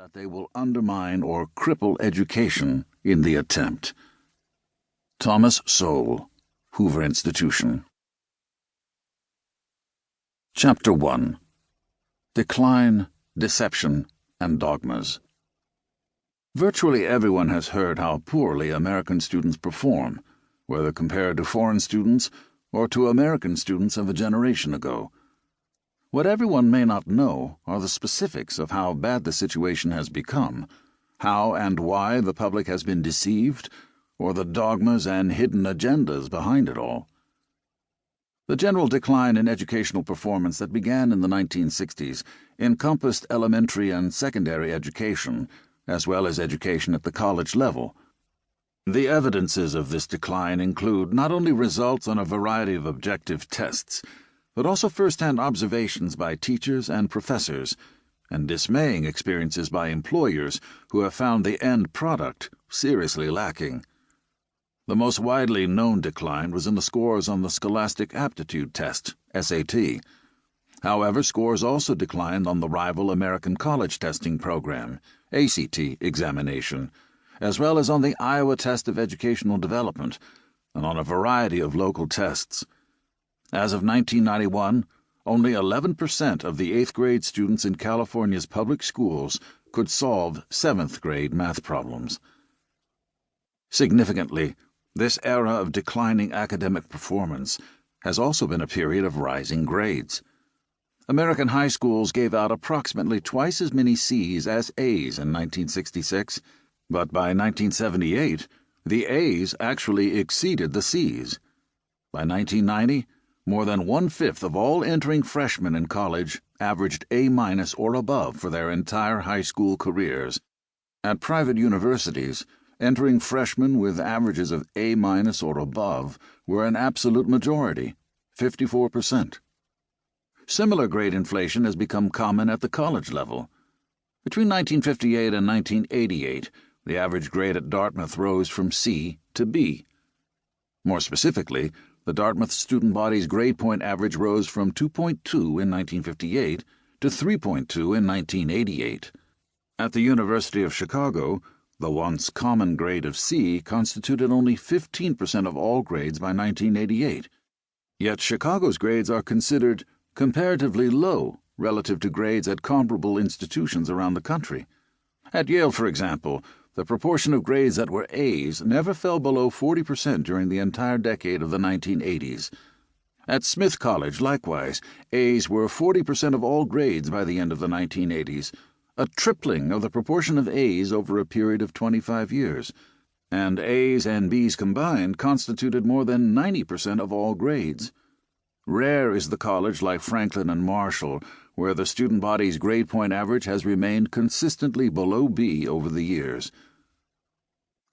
that they will undermine or cripple education in the attempt. Thomas Sowell, Hoover Institution. Chapter 1. Decline, Deception, and Dogmas. Virtually everyone has heard how poorly American students perform, whether compared to foreign students or to American students of a generation ago. What everyone may not know are the specifics of how bad the situation has become, how and why the public has been deceived, or the dogmas and hidden agendas behind it all. The general decline in educational performance that began in the 1960s encompassed elementary and secondary education, as well as education at the college level. The evidences of this decline include not only results on a variety of objective tests, but also first-hand observations by teachers and professors, and dismaying experiences by employers who have found the end product seriously lacking. The most widely known decline was in the scores on the Scholastic Aptitude Test, SAT. However, scores also declined on the rival American College Testing Program, ACT, examination, as well as on the Iowa Test of Educational Development, and on a variety of local tests. As of 1991, only 11% of the 8th grade students in California's public schools could solve 7th grade math problems. Significantly, this era of declining academic performance has also been a period of rising grades. American high schools gave out approximately twice as many C's as A's in 1966, but by 1978, the A's actually exceeded the C's. By 1990, more than one-fifth of all entering freshmen in college averaged A- or above for their entire high school careers. At private universities, entering freshmen with averages of A- or above were an absolute majority, 54%. Similar grade inflation has become common at the college level. Between 1958 and 1988, the average grade at Dartmouth rose from C to B. More specifically, the Dartmouth student body's grade point average rose from 2.2 in 1958 to 3.2 in 1988. At the University of Chicago, the once common grade of C constituted only 15% of all grades by 1988. Yet Chicago's grades are considered comparatively low relative to grades at comparable institutions around the country. At Yale, for example, the proportion of grades that were A's never fell below 40% during the entire decade of the 1980s. At Smith College, likewise, A's were 40% of all grades by the end of the 1980s, a tripling of the proportion of A's over a period of 25 years, and A's and B's combined constituted more than 90% of all grades. Rare is the college like Franklin and Marshall, where the student body's grade point average has remained consistently below B over the years.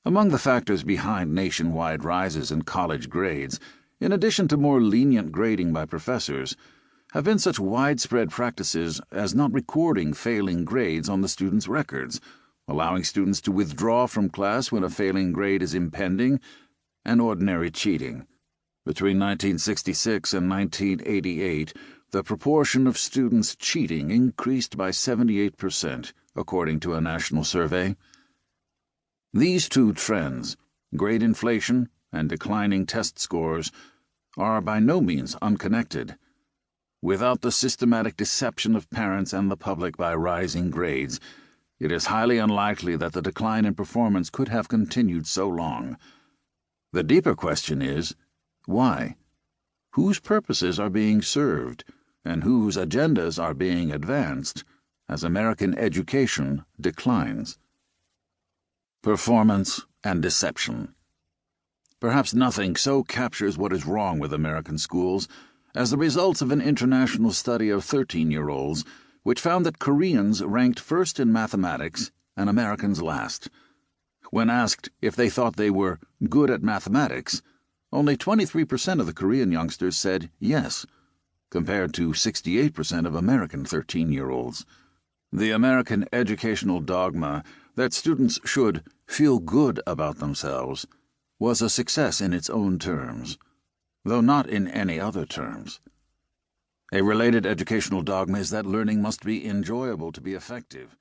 Among the factors behind nationwide rises in college grades, in addition to more lenient grading by professors, have been such widespread practices as not recording failing grades on the students' records, allowing students to withdraw from class when a failing grade is impending, and ordinary cheating. Between 1966 and 1988, the proportion of students cheating increased by 78%, according to a national survey. These two trends, grade inflation and declining test scores, are by no means unconnected. Without the systematic deception of parents and the public by rising grades, it is highly unlikely that the decline in performance could have continued so long. The deeper question is, why? Whose purposes are being served, and whose agendas are being advanced as American education declines? Performance and deception. Perhaps nothing so captures what is wrong with American schools as the results of an international study of 13-year-olds, which found that Koreans ranked first in mathematics and Americans last. When asked if they thought they were good at mathematics, only 23% of the Korean youngsters said yes, compared to 68% of American 13-year-olds. The American educational dogma that students should feel good about themselves was a success in its own terms, though not in any other terms. A related educational dogma is that learning must be enjoyable to be effective.